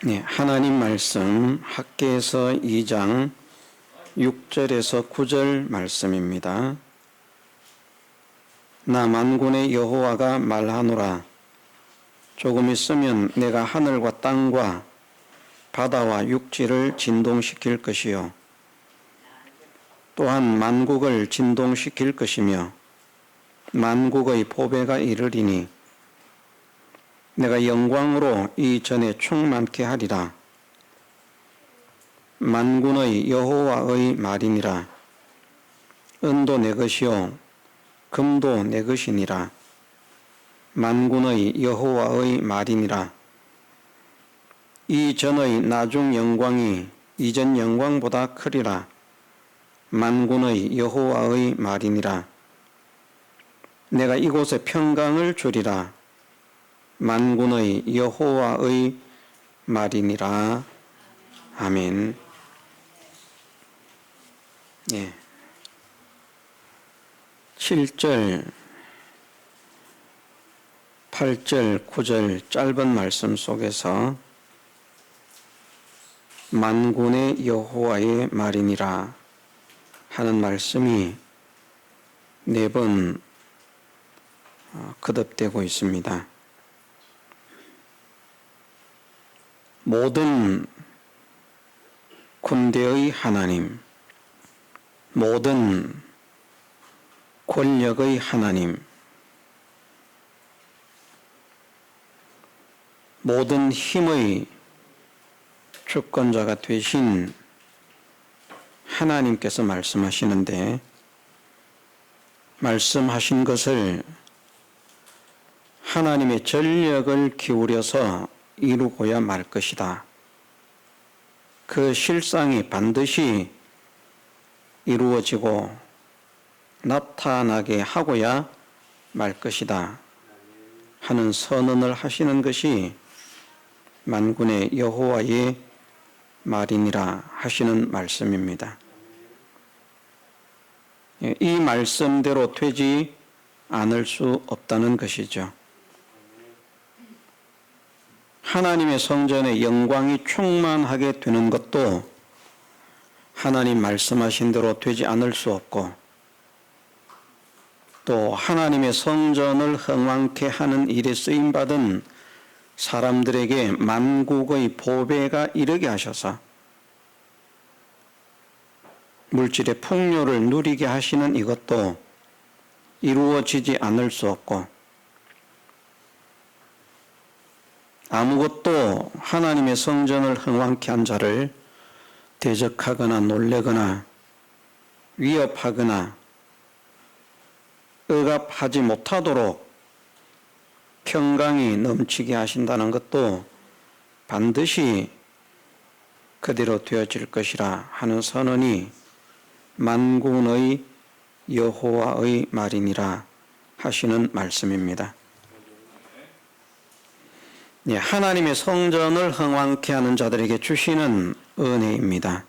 네, 하나님 말씀 학개서 2장 6절에서 9절 말씀입니다. 나 만군의 여호와가 말하노라. 조금 있으면 내가 하늘과 땅과 바다와 육지를 진동시킬 것이요 또한 만국을 진동시킬 것이며 만국의 보배가 이르리니 내가 영광으로 이 전에 충만케 하리라. 만군의 여호와의 말이니라. 은도 내 것이요 금도 내 것이니라. 만군의 여호와의 말이니라. 이 전의 나중 영광이 이전 영광보다 크리라. 만군의 여호와의 말이니라. 내가 이곳에 평강을 주리라. 만군의 여호와의 말이니라. 아멘. 예. 7절, 8절, 9절 짧은 말씀 속에서 만군의 여호와의 말이니라 하는 말씀이 4번 거듭되고 있습니다. 모든 군대의 하나님, 모든 권력의 하나님, 모든 힘의 주권자가 되신 하나님께서 말씀하시는데, 말씀하신 것을 하나님의 전력을 기울여서 이루고야 말 것이다. 그 실상이 반드시 이루어지고 나타나게 하고야 말 것이다 하는 선언을 하시는 것이 만군의 여호와의 말이니라 하시는 말씀입니다. 이 말씀대로 되지 않을 수 없다는 것이죠. 하나님의 성전에 영광이 충만하게 되는 것도 하나님 말씀하신 대로 되지 않을 수 없고, 또 하나님의 성전을 흥왕케 하는 일에 쓰임받은 사람들에게 만국의 보배가 이르게 하셔서 물질의 풍요를 누리게 하시는 이것도 이루어지지 않을 수 없고, 아무것도 하나님의 성전을 흥왕케 한 자를 대적하거나 놀래거나 위협하거나 억압하지 못하도록 평강이 넘치게 하신다는 것도 반드시 그대로 되어질 것이라 하는 선언이 만군의 여호와의 말이니라 하시는 말씀입니다. 하나님의 성전을 흥왕케 하는 자들에게 주시는 은혜입니다.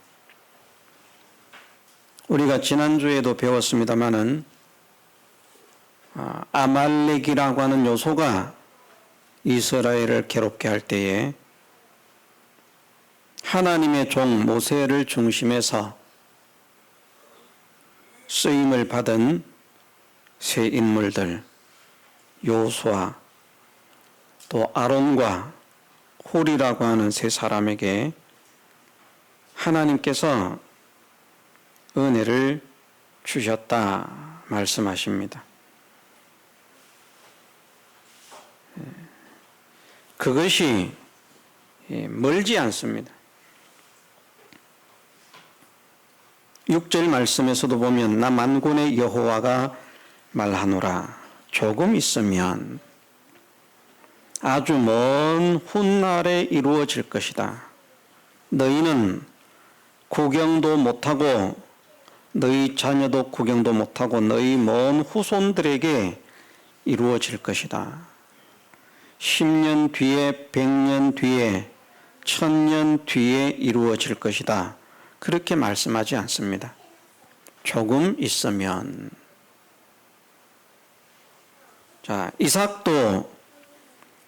우리가 지난주에도 배웠습니다마는 아말렉이라고 하는 요소가 이스라엘을 괴롭게 할 때에 하나님의 종 모세를 중심해서 쓰임을 받은 세 인물들 여호수아 또 아론과 홀이라고 하는 세 사람에게 하나님께서 은혜를 주셨다 말씀하십니다. 그것이 멀지 않습니다. 6절 말씀에서도 보면 나 만군의 여호와가 말하노라. 조금 있으면 아주 먼 훗날에 이루어질 것이다. 너희는 구경도 못하고 너희 자녀도 구경도 못하고 너희 먼 후손들에게 이루어질 것이다. 10년 뒤에 100년 뒤에 1000년 뒤에 이루어질 것이다. 그렇게 말씀하지 않습니다. 조금 있으면. 자, 이삭도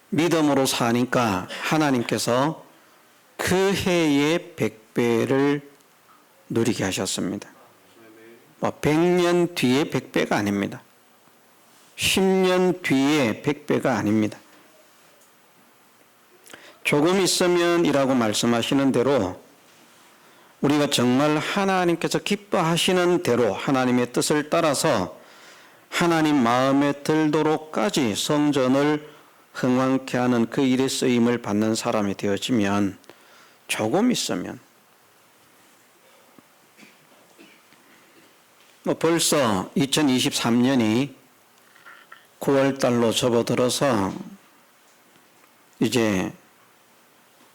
믿음으로 사니까 하나님께서 그 해에 100배를 누리게 하셨습니다. 100년 뒤에 100배가 아닙니다. 10년 뒤에 100배가 아닙니다. 조금 있으면이라고 말씀하시는 대로 우리가 정말 하나님께서 기뻐하시는 대로 하나님의 뜻을 따라서 하나님 마음에 들도록까지 성전을 흥왕케 하는 그 일에 쓰임을 받는 사람이 되어지면 조금 있으면 벌써 2023년이 9월달로 접어들어서 이제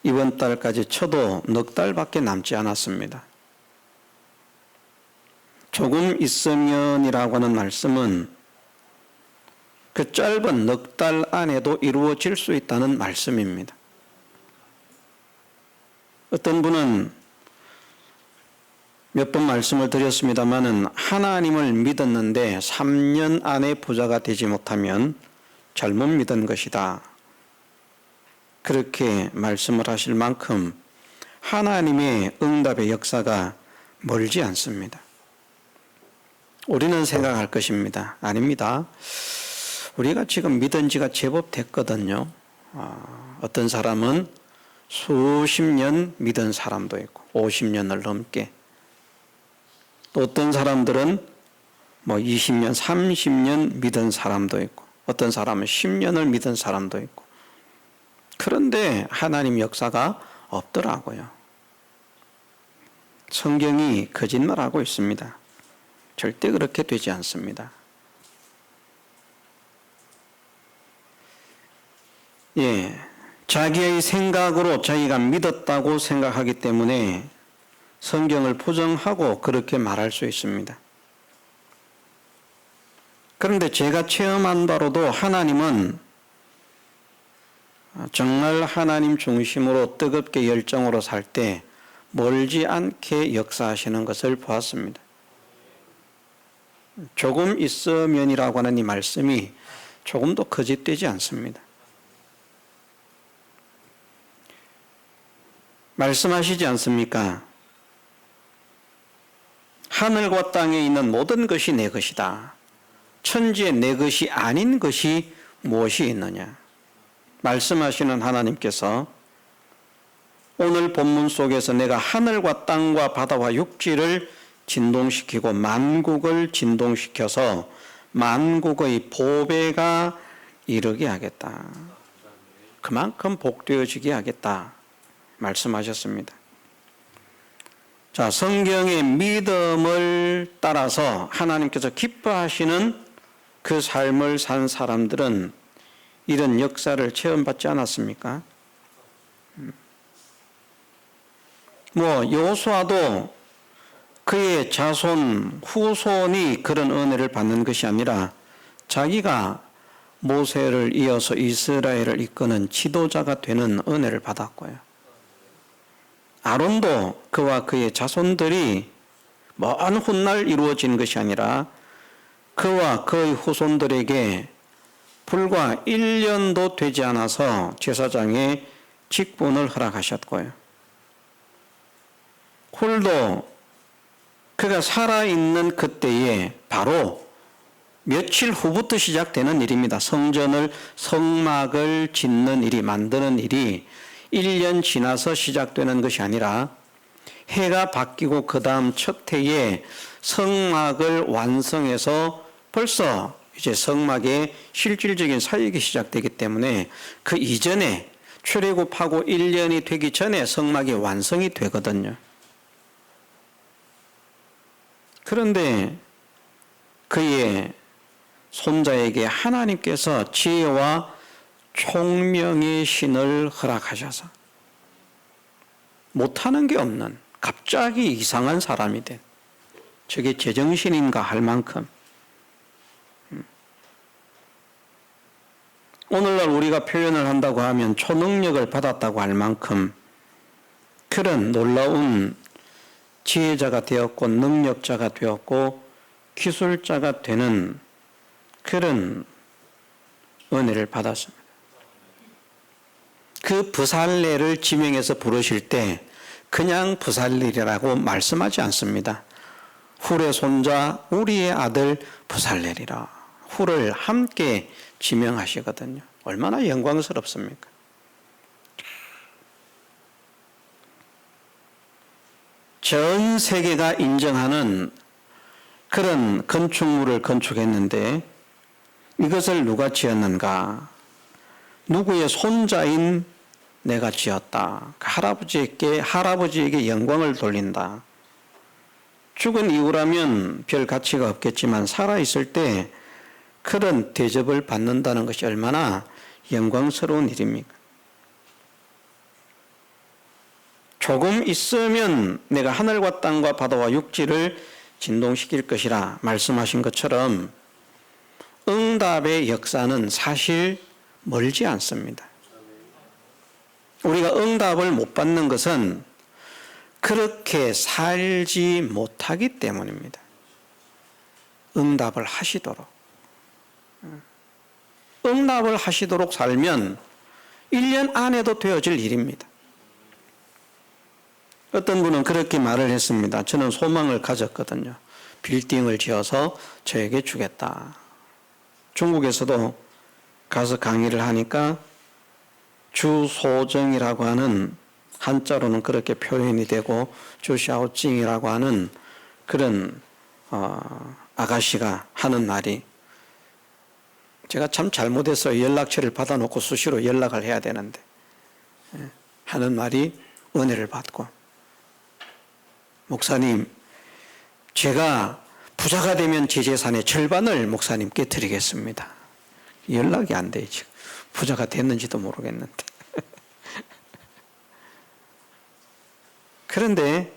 이번 달까지 쳐도 넉 달밖에 남지 않았습니다. 조금 있으면이라고 하는 말씀은 그 짧은 넉 달 안에도 이루어질 수 있다는 말씀입니다. 어떤 분은 몇 번 말씀을 드렸습니다마는 하나님을 믿었는데 3년 안에 부자가 되지 못하면 잘못 믿은 것이다. 그렇게 말씀을 하실 만큼 하나님의 응답의 역사가 멀지 않습니다. 우리는 생각할 것입니다. 아닙니다. 우리가 지금 믿은 지가 제법 됐거든요. 어떤 사람은 수십 년 믿은 사람도 있고 50년을 넘게, 또 어떤 사람들은 20년, 30년 믿은 사람도 있고, 어떤 사람은 10년을 믿은 사람도 있고, 그런데 하나님 역사가 없더라고요. 성경이 거짓말하고 있습니다. 절대 그렇게 되지 않습니다. 자기의 생각으로 자기가 믿었다고 생각하기 때문에 성경을 부정하고 그렇게 말할 수 있습니다. 그런데 제가 체험한 바로도 하나님은 정말 하나님 중심으로 뜨겁게 열정으로 살 때 멀지 않게 역사하시는 것을 보았습니다. 조금 있으면이라고 하는 이 말씀이 조금도 거짓되지 않습니다. 말씀하시지 않습니까? 하늘과 땅에 있는 모든 것이 내 것이다. 천지에 내 것이 아닌 것이 무엇이 있느냐? 말씀하시는 하나님께서 오늘 본문 속에서 내가 하늘과 땅과 바다와 육지를 진동시키고 만국을 진동시켜서 만국의 보배가 이르게 하겠다. 그만큼 복되어지게 하겠다. 말씀하셨습니다. 자, 성경의 믿음을 따라서 하나님께서 기뻐하시는 그 삶을 산 사람들은 이런 역사를 체험받지 않았습니까? 여호수아도 그의 자손, 후손이 그런 은혜를 받는 것이 아니라 자기가 모세를 이어서 이스라엘을 이끄는 지도자가 되는 은혜를 받았고요. 아론도 그와 그의 자손들이 먼 훗날 이루어진 것이 아니라 그와 그의 후손들에게 불과 1년도 되지 않아서 제사장의 직분을 허락하셨고요. 훌도 그가 살아있는 그때에 바로 며칠 후부터 시작되는 일입니다. 성막을 짓는 일이, 만드는 일이 1년 지나서 시작되는 것이 아니라 해가 바뀌고 그 다음 첫 해에 성막을 완성해서 벌써 이제 성막의 실질적인 사역이 시작되기 때문에 그 이전에 출애굽하고 1년이 되기 전에 성막이 완성이 되거든요. 그런데 그의 손자에게 하나님께서 지혜와 총명의 신을 허락하셔서 못하는 게 없는 갑자기 이상한 사람이 된, 저게 제정신인가 할 만큼, 오늘날 우리가 표현을 한다고 하면 초능력을 받았다고 할 만큼 그런 놀라운 지혜자가 되었고 능력자가 되었고 기술자가 되는 그런 은혜를 받았습니다. 그 부살레를 지명해서 부르실 때 그냥 부살렐이라고 말씀하지 않습니다. 훌의 손자 우리의 아들 부살렐이라. 훌을 함께 지명하시거든요. 얼마나 영광스럽습니까? 전 세계가 인정하는 그런 건축물을 건축했는데 이것을 누가 지었는가? 누구의 손자인 내가 지었다. 할아버지에게 영광을 돌린다. 죽은 이후라면 별 가치가 없겠지만 살아있을 때 그런 대접을 받는다는 것이 얼마나 영광스러운 일입니까? 조금 있으면 내가 하늘과 땅과 바다와 육지를 진동시킬 것이라 말씀하신 것처럼 응답의 역사는 사실 멀지 않습니다. 우리가 응답을 못 받는 것은 그렇게 살지 못하기 때문입니다. 응답을 하시도록. 응답을 하시도록 살면 1년 안에도 되어질 일입니다. 어떤 분은 그렇게 말을 했습니다. 저는 소망을 가졌거든요. 빌딩을 지어서 저에게 주겠다. 중국에서도 가서 강의를 하니까 주소정이라고 하는 한자로는 그렇게 표현이 되고 주샤오찡이라고 하는 그런 아가씨가 하는 말이 제가 참 잘못해서 연락처를 받아놓고 수시로 연락을 해야 되는데 하는 말이 은혜를 받고 목사님 제가 부자가 되면 제 재산의 절반을 목사님께 드리겠습니다. 연락이 안 돼요 지금. 부자가 됐는지도 모르겠는데. 그런데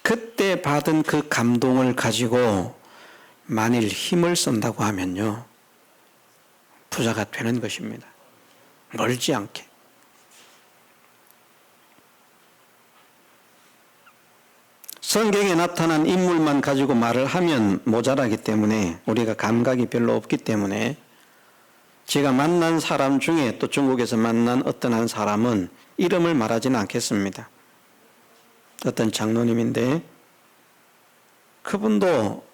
그때 받은 그 감동을 가지고 만일 힘을 쓴다고 하면요. 부자가 되는 것입니다. 멀지 않게. 성경에 나타난 인물만 가지고 말을 하면 모자라기 때문에 우리가 감각이 별로 없기 때문에 제가 만난 사람 중에 또 중국에서 만난 어떤 한 사람은 이름을 말하지는 않겠습니다. 어떤 장로님인데 그분도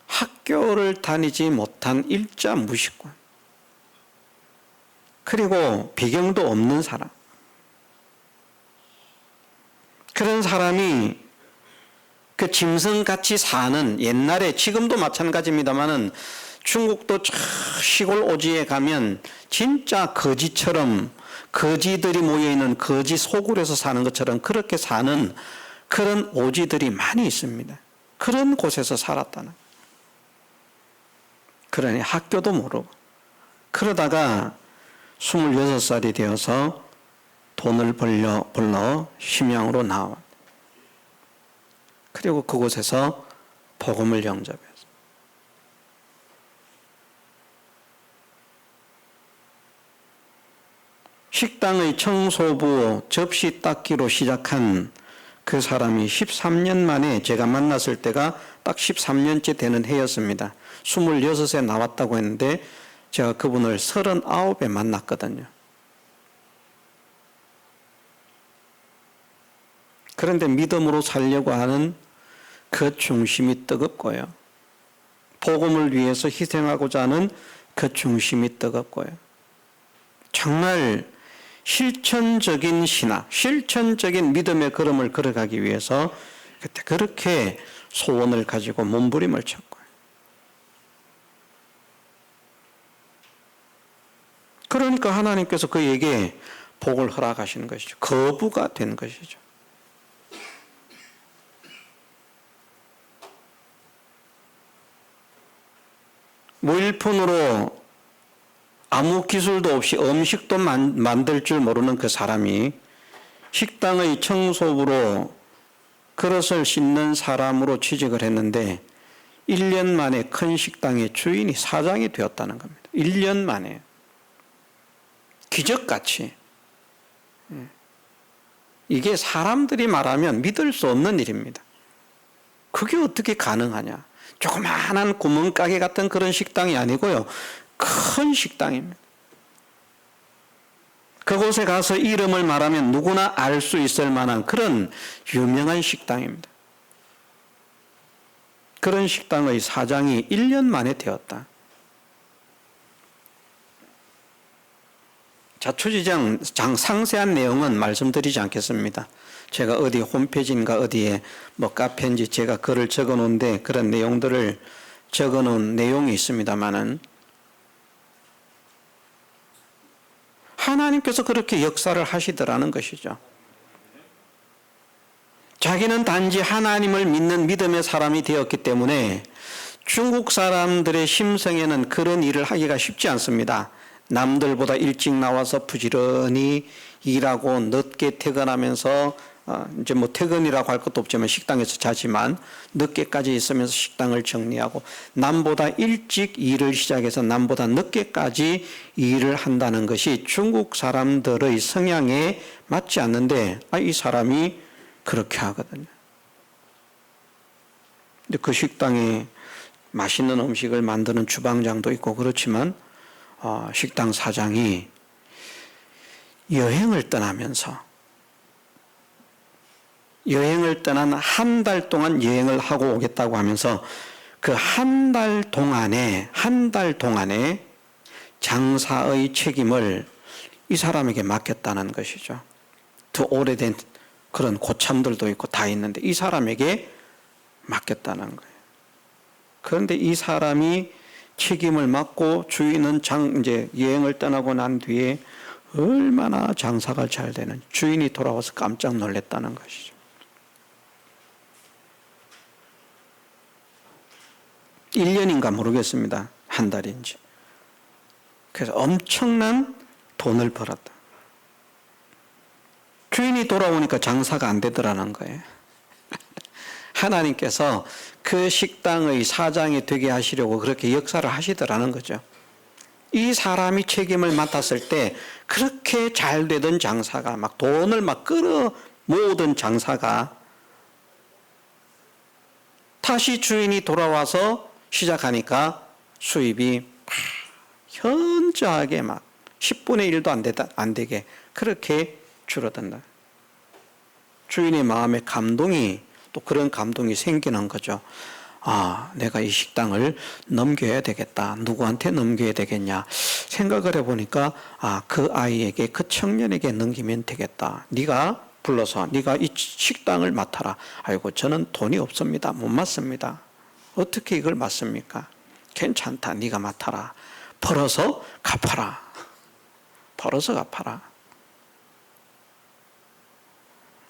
학교를 다니지 못한 일자 무식권 그리고 배경도 없는 사람 그런 사람이 그 짐승같이 사는 옛날에 지금도 마찬가지입니다마는 중국도 시골 오지에 가면 진짜 거지처럼 거지들이 모여있는 거지 소굴에서 사는 것처럼 그렇게 사는 그런 오지들이 많이 있습니다. 그런 곳에서 살았다는. 그러니 학교도 모르고 그러다가 26살이 되어서 돈을 벌러 심양으로 나와. 그리고 그곳에서 복음을 영접했어. 식당의 청소부 접시 닦기로 시작한 그 사람이 13년 만에 제가 만났을 때가 딱 13년째 되는 해였습니다. 26에 나왔다고 했는데 제가 그분을 39에 만났거든요. 그런데 믿음으로 살려고 하는 그 중심이 뜨겁고요. 복음을 위해서 희생하고자 하는 그 중심이 뜨겁고요. 정말 실천적인 신학, 실천적인 믿음의 걸음을 걸어가기 위해서 그때 그렇게 소원을 가지고 몸부림을 쳤고요. 그러니까 하나님께서 그에게 복을 허락하시는 것이죠. 거부가 된 것이죠. 무일푼으로 아무 기술도 없이 음식도 만들 줄 모르는 그 사람이 식당의 청소부로 그릇을 씻는 사람으로 취직을 했는데 1년 만에 큰 식당의 주인이 사장이 되었다는 겁니다. 1년 만에. 기적같이. 이게 사람들이 말하면 믿을 수 없는 일입니다. 그게 어떻게 가능하냐. 조그마한 구멍가게 같은 그런 식당이 아니고요. 큰 식당입니다. 그곳에 가서 이름을 말하면 누구나 알 수 있을 만한 그런 유명한 식당입니다. 그런 식당의 사장이 1년 만에 되었다. 자, 추지장 상세한 내용은 말씀드리지 않겠습니다. 제가 어디 홈페이지인가 어디에 뭐 카페인지 제가 글을 적어 놓은데 그런 내용들을 적어 놓은 내용이 있습니다만은 하나님께서 그렇게 역사를 하시더라는 것이죠. 자기는 단지 하나님을 믿는 믿음의 사람이 되었기 때문에 중국 사람들의 심성에는 그런 일을 하기가 쉽지 않습니다. 남들보다 일찍 나와서 부지런히 일하고 늦게 퇴근하면서 이제 뭐 퇴근이라고 할 것도 없지만 식당에서 자지만 늦게까지 있으면서 식당을 정리하고 남보다 일찍 일을 시작해서 남보다 늦게까지 일을 한다는 것이 중국 사람들의 성향에 맞지 않는데 이 사람이 그렇게 하거든요. 근데 그 식당에 맛있는 음식을 만드는 주방장도 있고 그렇지만 식당 사장이 여행을 떠나면서 여행을 떠난 한 달 동안 여행을 하고 오겠다고 하면서 그 한 달 동안에 장사의 책임을 이 사람에게 맡겼다는 것이죠. 더 오래된 그런 고참들도 있고 다 있는데 이 사람에게 맡겼다는 거예요. 그런데 이 사람이 책임을 맡고 주인은 이제 여행을 떠나고 난 뒤에 얼마나 장사가 잘 되는 주인이 돌아와서 깜짝 놀랐다는 것이죠. 1년인가 모르겠습니다. 한 달인지. 그래서 엄청난 돈을 벌었다. 주인이 돌아오니까 장사가 안 되더라는 거예요. 하나님께서 그 식당의 사장이 되게 하시려고 그렇게 역사를 하시더라는 거죠. 이 사람이 책임을 맡았을 때 그렇게 잘 되던 장사가 막 돈을 막 끌어 모으던 장사가 다시 주인이 돌아와서 시작하니까 수입이 현저하게 막 10분의 1도 안 되게 그렇게 줄어든다. 주인의 마음에 감동이 또 그런 감동이 생기는 거죠. 내가 이 식당을 넘겨야 되겠다. 누구한테 넘겨야 되겠냐. 생각을 해보니까 그 아이에게 그 청년에게 넘기면 되겠다. 네가 불러서 네가 이 식당을 맡아라. 아이고 저는 돈이 없습니다. 못 맡습니다. 어떻게 이걸 맡습니까? 괜찮다. 네가 맡아라. 벌어서 갚아라. 벌어서 갚아라.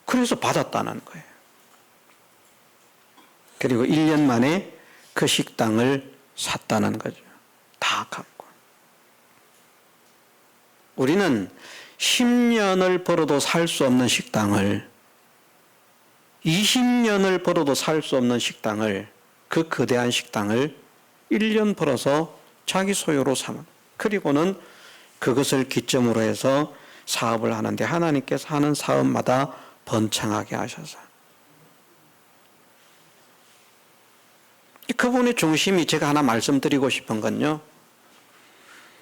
그래서 받았다는 거예요. 그리고 1년 만에 그 식당을 샀다는 거죠. 다 갚고. 우리는 10년을 벌어도 살 수 없는 식당을 20년을 벌어도 살 수 없는 식당을 그 거대한 식당을 1년 벌어서 자기 소유로 삼은 그리고는 그것을 기점으로 해서 사업을 하는데 하나님께서 하는 사업마다 번창하게 하셔서 그분의 중심이 제가 하나 말씀드리고 싶은 건요.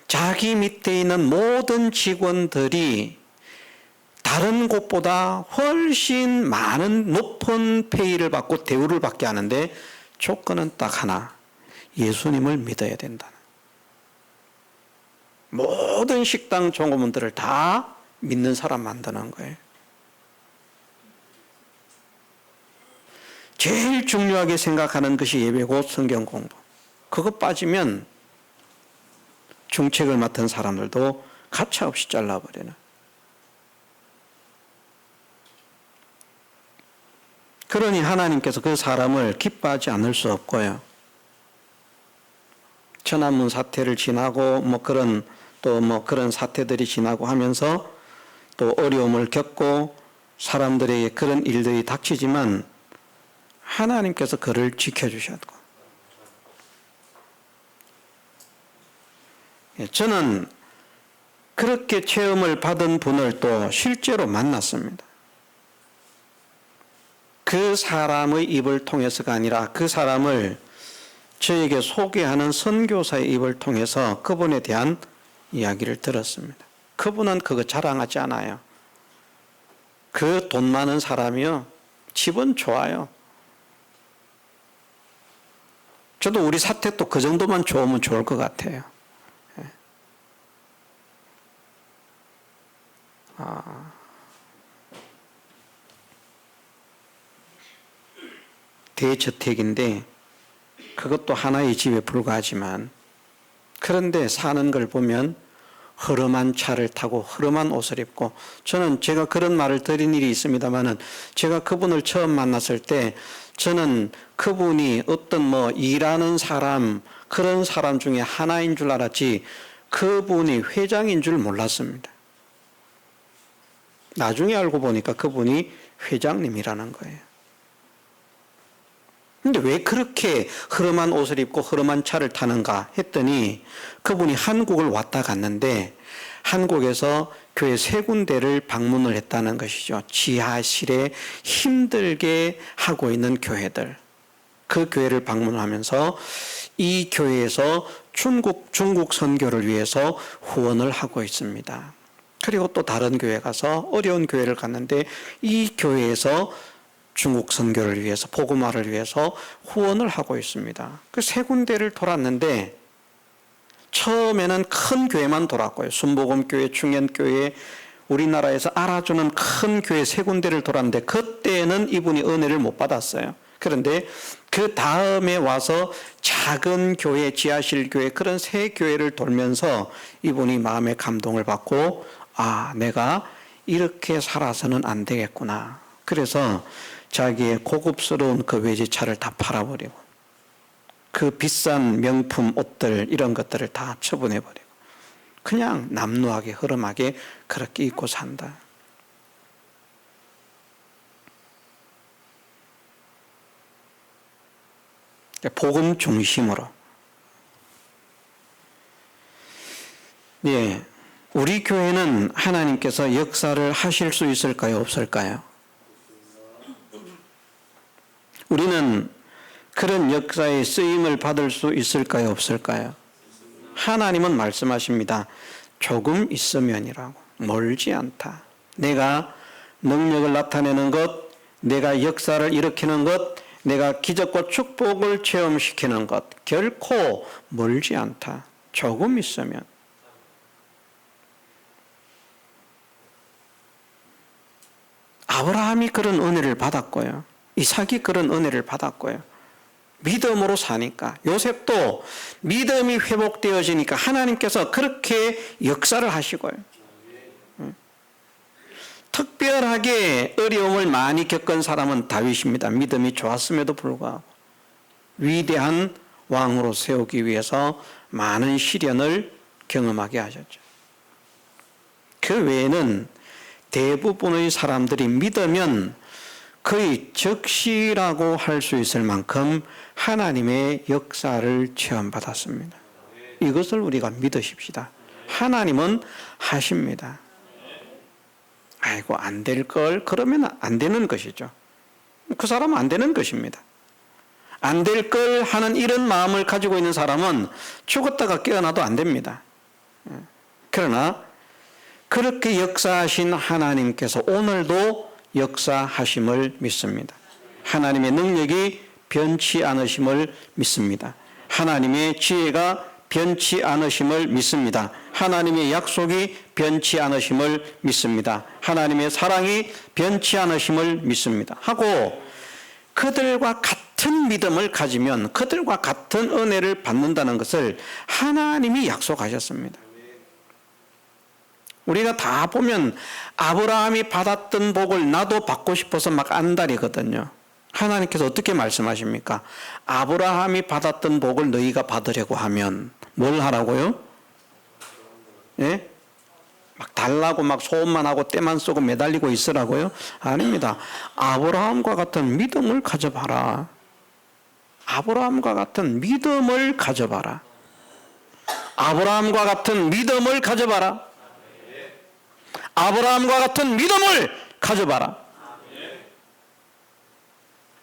자기 밑에 있는 모든 직원들이 다른 곳보다 훨씬 많은 높은 페이를 받고 대우를 받게 하는데 조건은 딱 하나. 예수님을 믿어야 된다. 모든 식당 종업원들을 다 믿는 사람 만드는 거예요. 제일 중요하게 생각하는 것이 예배고 성경 공부. 그거 빠지면 중책을 맡은 사람들도 가차없이 잘라버리는. 그러니 하나님께서 그 사람을 기뻐하지 않을 수 없고요. 천안문 사태를 지나고 그런 사태들이 지나고 하면서 또 어려움을 겪고 사람들에게 그런 일들이 닥치지만 하나님께서 그를 지켜주셨고 저는 그렇게 체험을 받은 분을 또 실제로 만났습니다. 그 사람의 입을 통해서가 아니라 그 사람을 저에게 소개하는 선교사의 입을 통해서 그분에 대한 이야기를 들었습니다. 그분은 그거 자랑하지 않아요. 그 돈 많은 사람이요, 집은 좋아요. 저도 우리 사택도 그 정도만 좋으면 좋을 것 같아요. 대저택인데 그것도 하나의 집에 불과하지만, 그런데 사는 걸 보면 허름한 차를 타고 허름한 옷을 입고, 저는 제가 그런 말을 드린 일이 있습니다마는, 제가 그분을 처음 만났을 때 저는 그분이 어떤 일하는 사람, 그런 사람 중에 하나인 줄 알았지 그분이 회장인 줄 몰랐습니다. 나중에 알고 보니까 그분이 회장님이라는 거예요. 근데 왜 그렇게 흐름한 옷을 입고 흐름한 차를 타는가 했더니, 그분이 한국을 왔다 갔는데 한국에서 교회 3군데를 방문을 했다는 것이죠. 지하실에 힘들게 하고 있는 교회들, 그 교회를 방문하면서 이 교회에서 중국 선교를 위해서 후원을 하고 있습니다. 그리고 또 다른 교회 가서 어려운 교회를 갔는데 이 교회에서 중국 선교를 위해서, 복음화를 위해서 후원을 하고 있습니다. 그 3군데를 돌았는데, 처음에는 큰 교회만 돌았고요. 순복음교회, 충현교회, 우리나라에서 알아주는 큰 교회 3군데를 돌았는데, 그때는 이분이 은혜를 못 받았어요. 그런데 그 다음에 와서 작은 교회, 지하실 교회, 그런 3교회를 돌면서 이분이 마음의 감동을 받고, 내가 이렇게 살아서는 안 되겠구나. 그래서 자기의 고급스러운 그 외제차를 다 팔아버리고, 그 비싼 명품 옷들, 이런 것들을 다 처분해버리고 그냥 남루하게 흐름하게 그렇게 입고 산다. 복음 중심으로. 예, 우리 교회는 하나님께서 역사를 하실 수 있을까요, 없을까요? 우리는 그런 역사의 쓰임을 받을 수 있을까요, 없을까요? 하나님은 말씀하십니다. 조금 있으면이라고. 멀지 않다. 내가 능력을 나타내는 것, 내가 역사를 일으키는 것, 내가 기적과 축복을 체험시키는 것, 결코 멀지 않다. 조금 있으면. 아브라함이 그런 은혜를 받았고요. 이삭이 그런 은혜를 받았고요. 믿음으로 사니까, 요셉도 믿음이 회복되어지니까 하나님께서 그렇게 역사를 하시고요. 특별하게 어려움을 많이 겪은 사람은 다윗입니다. 믿음이 좋았음에도 불구하고 위대한 왕으로 세우기 위해서 많은 시련을 경험하게 하셨죠. 그 외에는 대부분의 사람들이 믿으면 거의 적시라고 할 수 있을 만큼 하나님의 역사를 체험받았습니다. 이것을 우리가 믿으십시다. 하나님은 하십니다. 아이고, 안 될 걸, 그러면 안 되는 것이죠. 그 사람은 안 되는 것입니다. 안 될 걸 하는 이런 마음을 가지고 있는 사람은 죽었다가 깨어나도 안 됩니다. 그러나 그렇게 역사하신 하나님께서 오늘도 역사하심을 믿습니다. 하나님의 능력이 변치 않으심을 믿습니다. 하나님의 지혜가 변치 않으심을 믿습니다. 하나님의 약속이 변치 않으심을 믿습니다. 하나님의 사랑이 변치 않으심을 믿습니다. 하고 그들과 같은 믿음을 가지면 그들과 같은 은혜를 받는다는 것을 하나님이 약속하셨습니다. 우리가 다 보면 아브라함이 받았던 복을 나도 받고 싶어서 막 안달이거든요. 하나님께서 어떻게 말씀하십니까? 아브라함이 받았던 복을 너희가 받으려고 하면 뭘 하라고요? 예? 막 달라고 막 소원만 하고 때만 쏘고 매달리고 있으라고요? 아닙니다. 아브라함과 같은 믿음을 가져봐라. 아브라함과 같은 믿음을 가져봐라. 아브라함과 같은 믿음을 가져봐라. 아브라함과 같은 믿음을 가져봐라.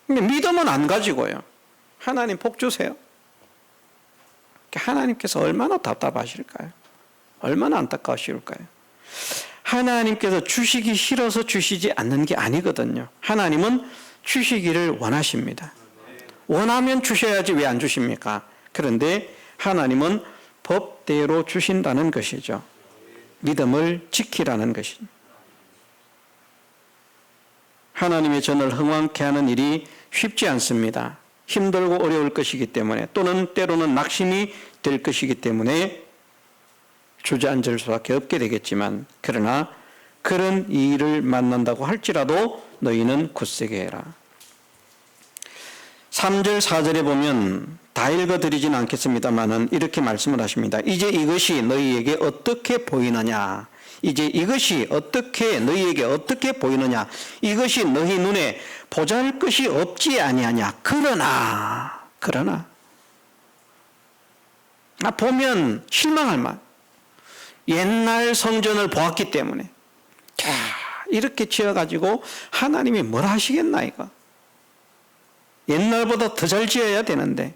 근데 믿음은 안 가지고요. 하나님 복 주세요. 하나님께서 얼마나 답답하실까요? 얼마나 안타까우실까요? 하나님께서 주시기 싫어서 주시지 않는 게 아니거든요. 하나님은 주시기를 원하십니다. 원하면 주셔야지 왜 안 주십니까? 그런데 하나님은 법대로 주신다는 것이죠. 믿음을 지키라는 것입니다. 하나님의 전을 흥왕케 하는 일이 쉽지 않습니다. 힘들고 어려울 것이기 때문에, 또는 때로는 낙심이 될 것이기 때문에 주저앉을 수밖에 없게 되겠지만, 그러나 그런 일을 만난다고 할지라도 너희는 굳세게 해라. 3절 4절에 보면 다 읽어드리진 않겠습니다만은 이렇게 말씀을 하십니다. 이제 이것이 너희에게 어떻게 보이느냐? 이제 이것이 너희에게 어떻게 보이느냐? 이것이 너희 눈에 보잘것이 없지 아니하냐? 그러나 보면 실망할 만. 옛날 성전을 보았기 때문에, 자, 이렇게 지어가지고 하나님이 뭘 하시겠나 이거. 옛날보다 더 잘 지어야 되는데,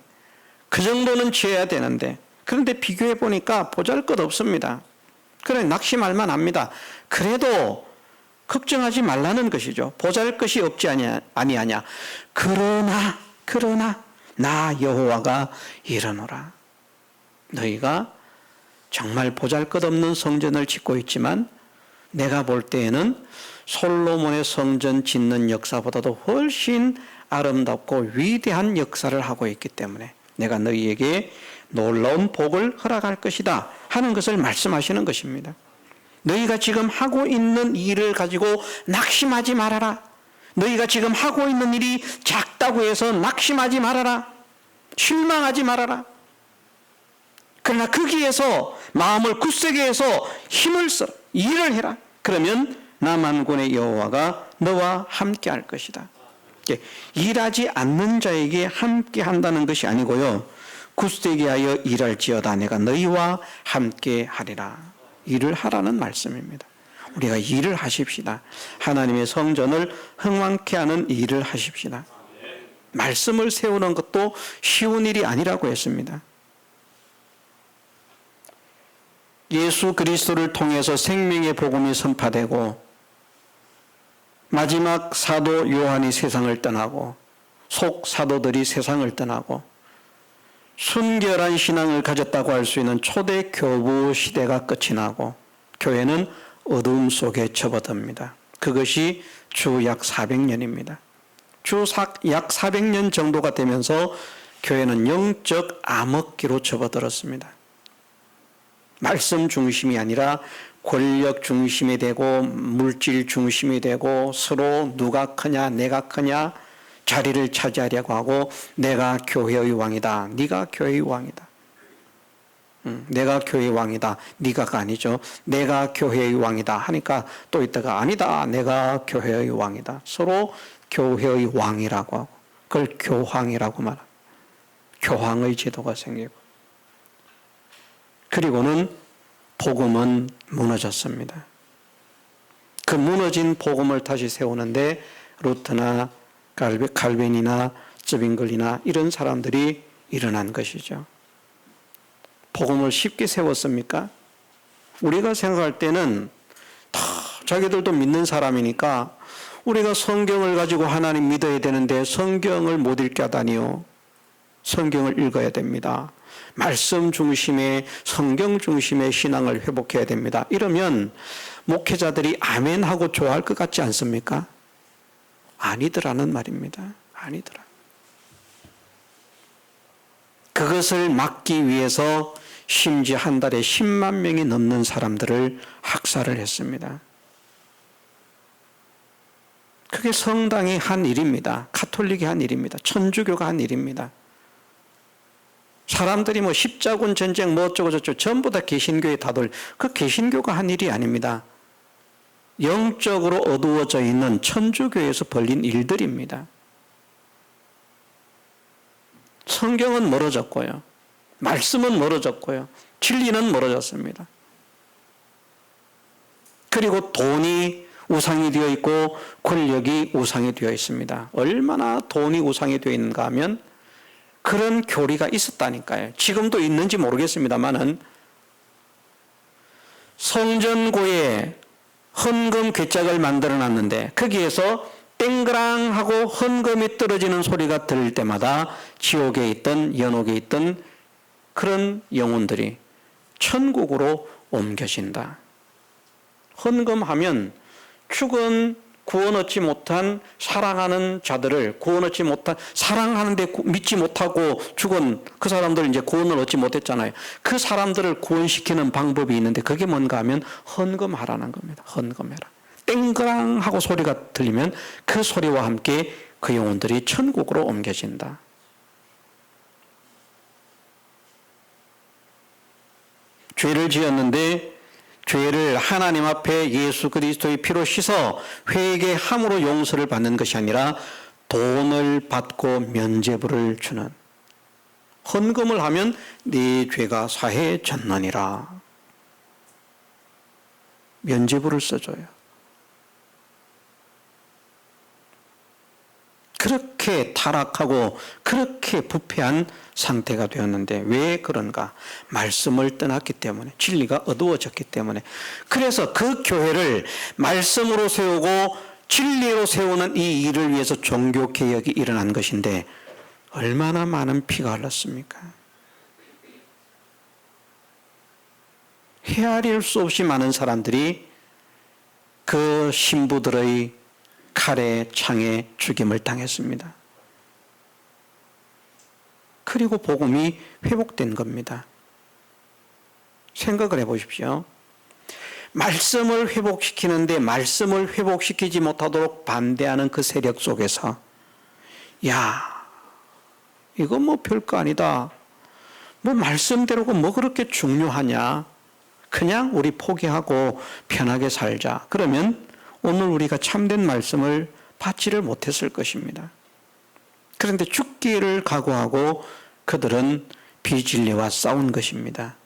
그 정도는 지어야 되는데, 그런데 비교해 보니까 보잘것 없습니다. 그래 낙심할 만합니다. 그래도 걱정하지 말라는 것이죠. 보잘것이 없지 아니하냐. 그러나 나 여호와가 이르노라. 너희가 정말 보잘것없는 성전을 짓고 있지만 내가 볼 때에는 솔로몬의 성전 짓는 역사보다도 훨씬 아름답고 위대한 역사를 하고 있기 때문에 내가 너희에게 놀라운 복을 허락할 것이다 하는 것을 말씀하시는 것입니다. 너희가 지금 하고 있는 일을 가지고 낙심하지 말아라. 너희가 지금 하고 있는 일이 작다고 해서 낙심하지 말아라. 실망하지 말아라. 그러나 거기에서 마음을 굳세게 해서 힘을 써 일을 해라. 그러면 나 만군의 여호와가 너와 함께 할 것이다. 일하지 않는 자에게 함께 한다는 것이 아니고요, 굳세게 하여 일할지어다 내가 너희와 함께 하리라. 일을 하라는 말씀입니다. 우리가 일을 하십시다. 하나님의 성전을 흥왕케 하는 일을 하십시다. 말씀을 세우는 것도 쉬운 일이 아니라고 했습니다. 예수 그리스도를 통해서 생명의 복음이 선포되고 마지막 사도 요한이 세상을 떠나고 속 사도들이 세상을 떠나고 순결한 신앙을 가졌다고 할 수 있는 초대 교부 시대가 끝이 나고 교회는 어두움 속에 접어듭니다. 그것이 주 약 400년입니다. 주 약 400년 정도가 되면서 교회는 영적 암흑기로 접어들었습니다. 말씀 중심이 아니라 권력 중심이 되고 물질 중심이 되고 서로 누가 크냐 내가 크냐 자리를 차지하려고 하고 내가 교회의 왕이다. 네가 교회의 왕이다. 내가 교회의 왕이다. 네가가 아니죠. 내가 교회의 왕이다 하니까 또 이따가 아니다. 내가 교회의 왕이다. 서로 교회의 왕이라고 하고 그걸 교황이라고 말합니다. 교황의 제도가 생기고 그리고는 복음은 무너졌습니다. 그 무너진 복음을 다시 세우는데 루터나 칼빈이나 쯔빙글이나 이런 사람들이 일어난 것이죠. 복음을 쉽게 세웠습니까? 우리가 생각할 때는 다 자기들도 믿는 사람이니까 우리가 성경을 가지고 하나님 믿어야 되는데 성경을 못 읽게 하다니요. 성경을 읽어야 됩니다. 말씀 중심의 성경 중심의 신앙을 회복해야 됩니다. 이러면 목회자들이 아멘하고 좋아할 것 같지 않습니까? 아니더라는 말입니다. 아니더라. 그것을 막기 위해서 심지어 한 달에 10만 명이 넘는 사람들을 학살을 했습니다. 그게 성당이 한 일입니다. 가톨릭이 한 일입니다. 천주교가 한 일입니다. 사람들이 뭐 십자군 전쟁 뭐 어쩌고 저쩌고 전부 다 개신교에 다들 그 개신교가 한 일이 아닙니다. 영적으로 어두워져 있는 천주교에서 벌린 일들입니다. 성경은 멀어졌고요. 말씀은 멀어졌고요. 진리는 멀어졌습니다. 그리고 돈이 우상이 되어 있고 권력이 우상이 되어 있습니다. 얼마나 돈이 우상이 되어 있는가 하면 그런 교리가 있었다니까요. 지금도 있는지 모르겠습니다만은 성전고에 헌금 괴짝을 만들어 놨는데 거기에서 땡그랑 하고 헌금이 떨어지는 소리가 들릴 때마다 지옥에 있던 연옥에 있던 그런 영혼들이 천국으로 옮겨진다. 헌금하면 죽은 구원 얻지 못한 사랑하는 자들을 구원 얻지 못한 사랑하는데 믿지 못하고 죽은 그 사람들 이제 구원을 얻지 못했잖아요. 그 사람들을 구원시키는 방법이 있는데 그게 뭔가 하면 헌금하라는 겁니다. 헌금해라. 땡그랑 하고 소리가 들리면 그 소리와 함께 그 영혼들이 천국으로 옮겨진다. 죄를 지었는데 죄를 하나님 앞에 예수 그리스도의 피로 씻어 회개함으로 용서를 받는 것이 아니라 돈을 받고 면죄부를 주는, 헌금을 하면 네 죄가 사해졌느니라. 면죄부를 써줘요. 그렇게 타락하고 그렇게 부패한 상태가 되었는데 왜 그런가? 말씀을 떠났기 때문에, 진리가 어두워졌기 때문에. 그래서 그 교회를 말씀으로 세우고 진리로 세우는 이 일을 위해서 종교개혁이 일어난 것인데 얼마나 많은 피가 흘렀습니까? 헤아릴 수 없이 많은 사람들이 그 신부들의 칼에 창에 죽임을 당했습니다. 그리고 복음이 회복된 겁니다. 생각을 해보십시오. 말씀을 회복시키는데 말씀을 회복시키지 못하도록 반대하는 그 세력 속에서 야, 이거 뭐 별거 아니다. 뭐 말씀대로가 뭐 그렇게 중요하냐. 그냥 우리 포기하고 편하게 살자. 그러면 오늘 우리가 참된 말씀을 받지를 못했을 것입니다. 그런데 죽기를 각오하고 그들은 비진리와 싸운 것입니다.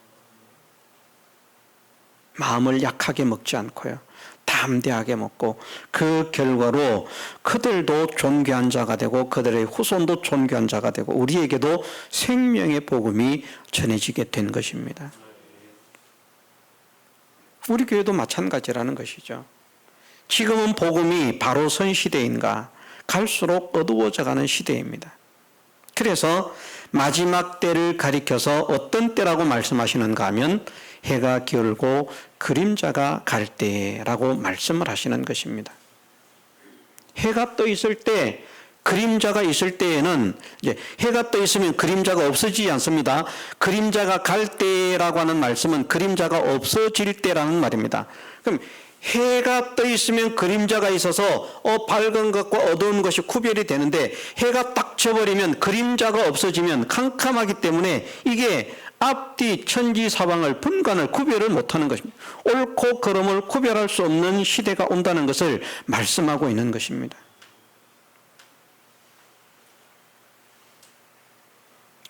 마음을 약하게 먹지 않고요. 담대하게 먹고 그 결과로 그들도 존귀한 자가 되고 그들의 후손도 존귀한 자가 되고 우리에게도 생명의 복음이 전해지게 된 것입니다. 우리 교회도 마찬가지라는 것이죠. 지금은 복음이 바로 선 시대인가? 갈수록 어두워져가는 시대입니다. 그래서 마지막 때를 가리켜서 어떤 때라고 말씀하시는가 하면 해가 기울고 그림자가 갈 때라고 말씀을 하시는 것입니다. 해가 떠 있을 때, 그림자가 있을 때에는 이제 해가 떠 있으면 그림자가 없어지지 않습니다. 그림자가 갈 때라고 하는 말씀은 그림자가 없어질 때라는 말입니다. 그럼 해가 떠 있으면 그림자가 있어서 밝은 것과 어두운 것이 구별이 되는데 해가 딱 져버리면 그림자가 없어지면 캄캄하기 때문에 이게 앞뒤 천지 사방을 분간을 구별을 못하는 것입니다. 옳고 그름을 구별할 수 없는 시대가 온다는 것을 말씀하고 있는 것입니다.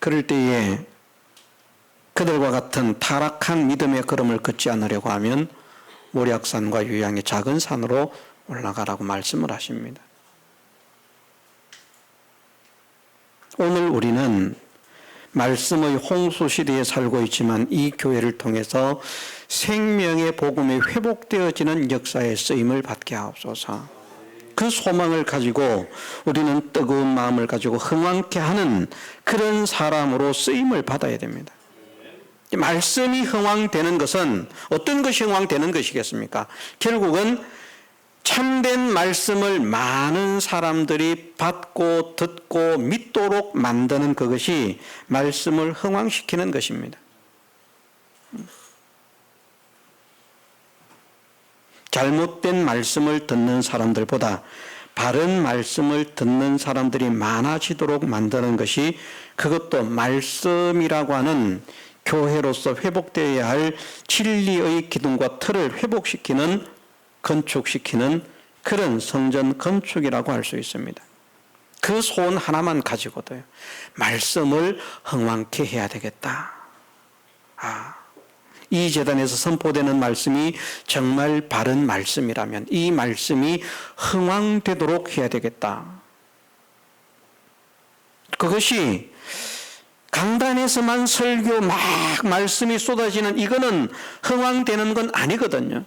그럴 때에 그들과 같은 타락한 믿음의 걸음을 걷지 않으려고 하면 모략산과 유양의 작은 산으로 올라가라고 말씀을 하십니다. 오늘 우리는 말씀의 홍수 시대에 살고 있지만 이 교회를 통해서 생명의 복음이 회복되어지는 역사의 쓰임을 받게 하옵소서. 그 소망을 가지고 우리는 뜨거운 마음을 가지고 흥왕케 하는 그런 사람으로 쓰임을 받아야 됩니다. 말씀이 흥왕되는 것은 어떤 것이 흥왕되는 것이겠습니까? 결국은 참된 말씀을 많은 사람들이 받고 듣고 믿도록 만드는 그것이 말씀을 흥왕시키는 것입니다. 잘못된 말씀을 듣는 사람들보다 바른 말씀을 듣는 사람들이 많아지도록 만드는 것이, 그것도 말씀이라고 하는 교회로서 회복되어야 할 진리의 기둥과 틀을 회복시키는, 건축시키는 그런 성전 건축이라고 할 수 있습니다. 그 소원 하나만 가지고도요, 말씀을 흥왕케 해야 되겠다. 이 제단에서 선포되는 말씀이 정말 바른 말씀이라면 이 말씀이 흥왕되도록 해야 되겠다. 그것이 강단에서만 설교 막 말씀이 쏟아지는 이거는 흥황되는 건 아니거든요.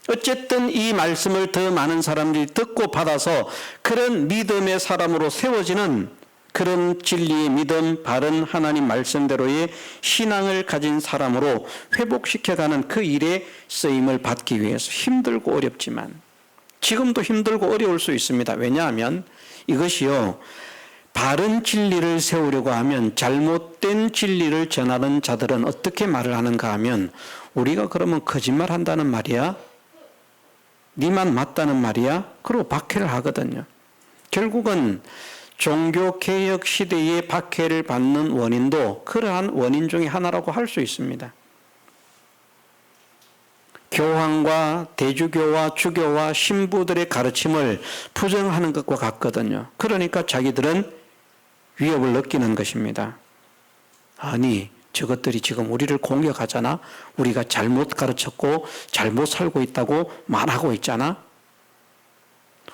어쨌든 이 말씀을 더 많은 사람들이 듣고 받아서 그런 믿음의 사람으로 세워지는 그런 진리의 믿음, 바른 하나님 말씀대로의 신앙을 가진 사람으로 회복시켜가는 그 일에 쓰임을 받기 위해서 힘들고 어렵지만 지금도 힘들고 어려울 수 있습니다. 왜냐하면 이것이요, 바른 진리를 세우려고 하면 잘못된 진리를 전하는 자들은 어떻게 말을 하는가 하면 우리가 그러면 거짓말 한다는 말이야? 니만 맞다는 말이야? 그러고 박해를 하거든요. 결국은 종교개혁 시대의 박해를 받는 원인도 그러한 원인 중에 하나라고 할 수 있습니다. 교황과 대주교와 주교와 신부들의 가르침을 부정하는 것과 같거든요. 그러니까 자기들은 위협을 느끼는 것입니다. 아니, 저것들이 지금 우리를 공격하잖아. 우리가 잘못 가르쳤고 잘못 살고 있다고 말하고 있잖아.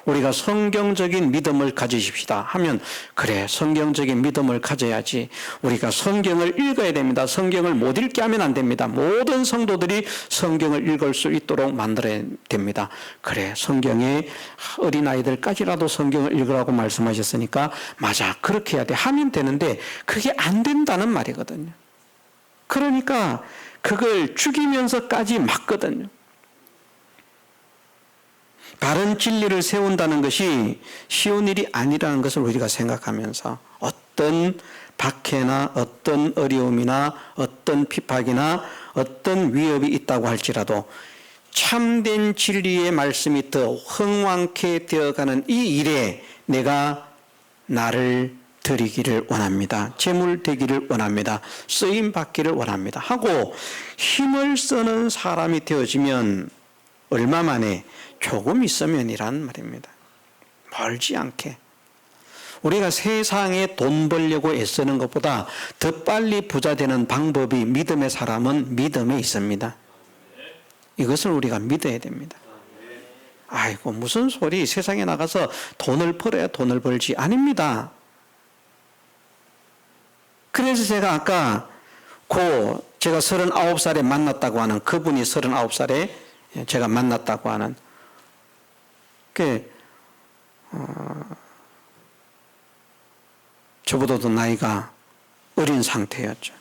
우리가 성경적인 믿음을 가지십시다 하면 그래, 성경적인 믿음을 가져야지. 우리가 성경을 읽어야 됩니다. 성경을 못 읽게 하면 안 됩니다. 모든 성도들이 성경을 읽을 수 있도록 만들어야 됩니다. 그래, 성경에 어린아이들까지라도 성경을 읽으라고 말씀하셨으니까 맞아, 그렇게 해야 돼 하면 되는데 그게 안 된다는 말이거든요. 그러니까 그걸 죽이면서까지 막거든요. 바른 진리를 세운다는 것이 쉬운 일이 아니라는 것을 우리가 생각하면서 어떤 박해나 어떤 어려움이나 어떤 핍박이나 어떤 위협이 있다고 할지라도 참된 진리의 말씀이 더 흥왕케 되어가는 이 일에 내가 나를 드리기를 원합니다. 재물 되기를 원합니다. 쓰임 받기를 원합니다. 하고 힘을 쓰는 사람이 되어지면 얼마 만에? 조금 있으면이란 말입니다. 멀지 않게. 우리가 세상에 돈 벌려고 애쓰는 것보다 더 빨리 부자 되는 방법이 믿음의 사람은 믿음에 있습니다. 이것을 우리가 믿어야 됩니다. 아이고, 무슨 소리, 세상에 나가서 돈을 벌어야 돈을 벌지. 아닙니다. 그래서 제가 아까 제가 39살에 만났다고 하는 그분이 39살에 제가 만났다고 하는 저보다도 나이가 어린 상태였죠.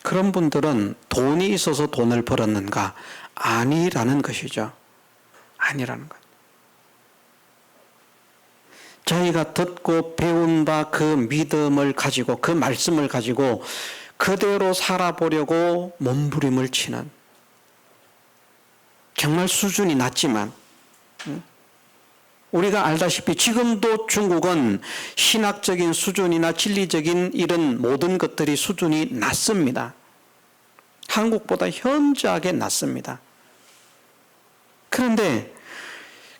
그런 분들은 돈이 있어서 돈을 벌었는가? 아니라는 것이죠. 아니라는 것. 자기가 듣고 배운 바 그 믿음을 가지고 그 말씀을 가지고 그대로 살아보려고 몸부림을 치는, 정말 수준이 낮지만 우리가 알다시피 지금도 중국은 신학적인 수준이나 진리적인 이런 모든 것들이 수준이 낮습니다. 한국보다 현저하게 낮습니다. 그런데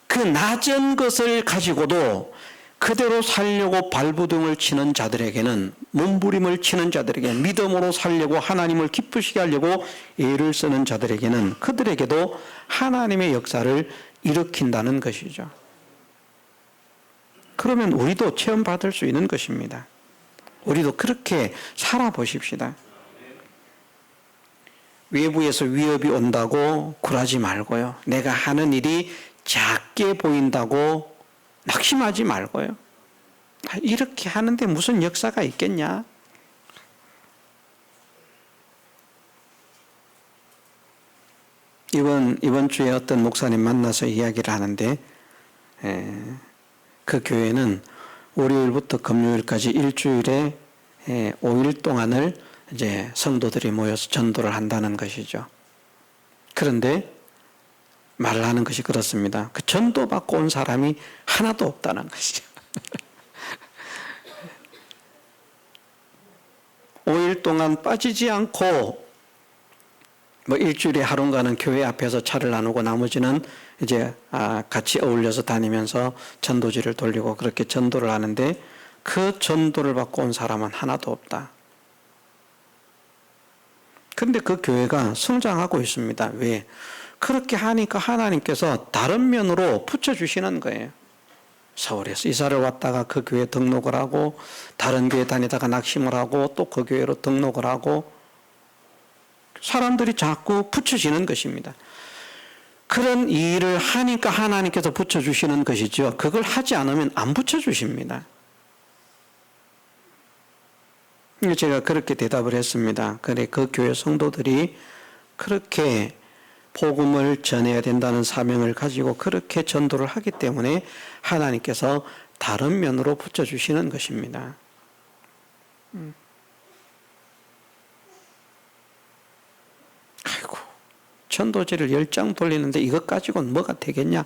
그 낮은 것을 가지고도 그대로 살려고 발부둥을 치는 자들에게는, 몸부림을 치는 자들에게는, 믿음으로 살려고 하나님을 기쁘시게 하려고 애를 쓰는 자들에게는 그들에게도 하나님의 역사를 일으킨다는 것이죠. 그러면 우리도 체험받을 수 있는 것입니다. 우리도 그렇게 살아보십시다. 외부에서 위협이 온다고 굴하지 말고요. 내가 하는 일이 작게 보인다고 낙심하지 말고요. 이렇게 하는데 무슨 역사가 있겠냐? 이번 주에 어떤 목사님 만나서 이야기를 하는데, 그 교회는 월요일부터 금요일까지 일주일에 5일 동안을 이제 성도들이 모여서 전도를 한다는 것이죠. 그런데 말을 하는 것이 그렇습니다. 그 전도 받고 온 사람이 하나도 없다는 것이죠. 5일 동안 빠지지 않고 일주일에 하루인가는 교회 앞에서 차를 나누고 나머지는 이제 같이 어울려서 다니면서 전도지를 돌리고 그렇게 전도를 하는데 그 전도를 받고 온 사람은 하나도 없다. 그런데 그 교회가 성장하고 있습니다. 왜? 그렇게 하니까 하나님께서 다른 면으로 붙여주시는 거예요. 서울에서 이사를 왔다가 그 교회 등록을 하고 다른 교회 다니다가 낙심을 하고 또 그 교회로 등록을 하고 사람들이 자꾸 붙여지는 것입니다. 그런 일을 하니까 하나님께서 붙여주시는 것이죠. 그걸 하지 않으면 안 붙여주십니다. 제가 그렇게 대답을 했습니다. 그래, 그 교회 성도들이 그렇게 복음을 전해야 된다는 사명을 가지고 그렇게 전도를 하기 때문에 하나님께서 다른 면으로 붙여주시는 것입니다. 아이고, 전도지를 10장 돌리는데 이것 가지고는 뭐가 되겠냐?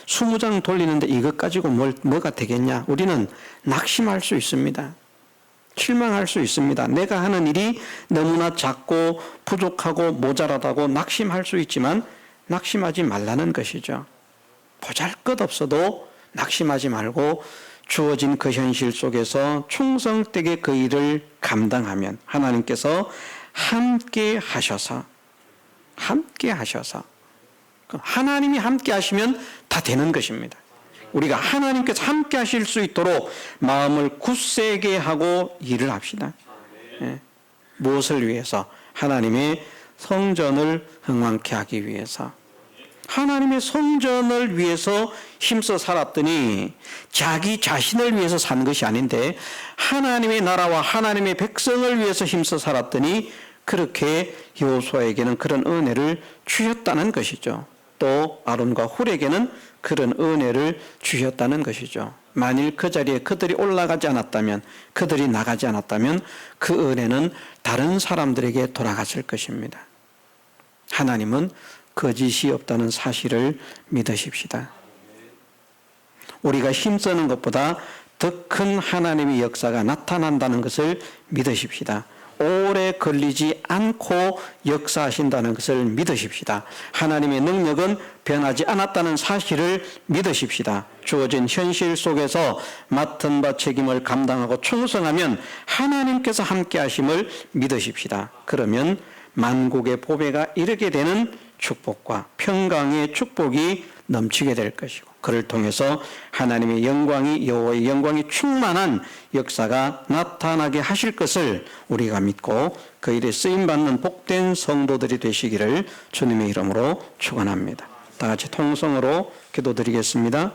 20장 돌리는데 이것 가지고 뭐가 되겠냐? 우리는 낙심할 수 있습니다. 실망할 수 있습니다. 내가 하는 일이 너무나 작고 부족하고 모자라다고 낙심할 수 있지만 낙심하지 말라는 것이죠. 보잘것없어도 낙심하지 말고 주어진 그 현실 속에서 충성되게 그 일을 감당하면 하나님께서 함께 하셔서 하나님이 함께 하시면 다 되는 것입니다. 우리가 하나님께서 함께 하실 수 있도록 마음을 굳세게 하고 일을 합시다. 예. 무엇을 위해서? 하나님의 성전을 흥왕케 하기 위해서. 하나님의 성전을 위해서 힘써 살았더니 자기 자신을 위해서 산 것이 아닌데 하나님의 나라와 하나님의 백성을 위해서 힘써 살았더니 그렇게 여호수아에게는 그런 은혜를 주셨다는 것이죠. 또 아론과 훌에게는 그런 은혜를 주셨다는 것이죠. 만일 그 자리에 그들이 올라가지 않았다면, 그들이 나가지 않았다면 그 은혜는 다른 사람들에게 돌아갔을 것입니다. 하나님은 거짓이 없다는 사실을 믿으십시다. 우리가 힘쓰는 것보다 더 큰 하나님의 역사가 나타난다는 것을 믿으십시다. 오래 걸리지 않고 역사하신다는 것을 믿으십시다. 하나님의 능력은 변하지 않았다는 사실을 믿으십시다. 주어진 현실 속에서 맡은 바 책임을 감당하고 충성하면 하나님께서 함께 하심을 믿으십시다. 그러면 만국의 보배가 이르게 되는 축복과 평강의 축복이 넘치게 될 것이고 그를 통해서 하나님의 영광이 여호와의 영광이 충만한 역사가 나타나게 하실 것을 우리가 믿고 그 일에 쓰임받는 복된 성도들이 되시기를 주님의 이름으로 축원합니다. 다 같이 통성으로 기도드리겠습니다.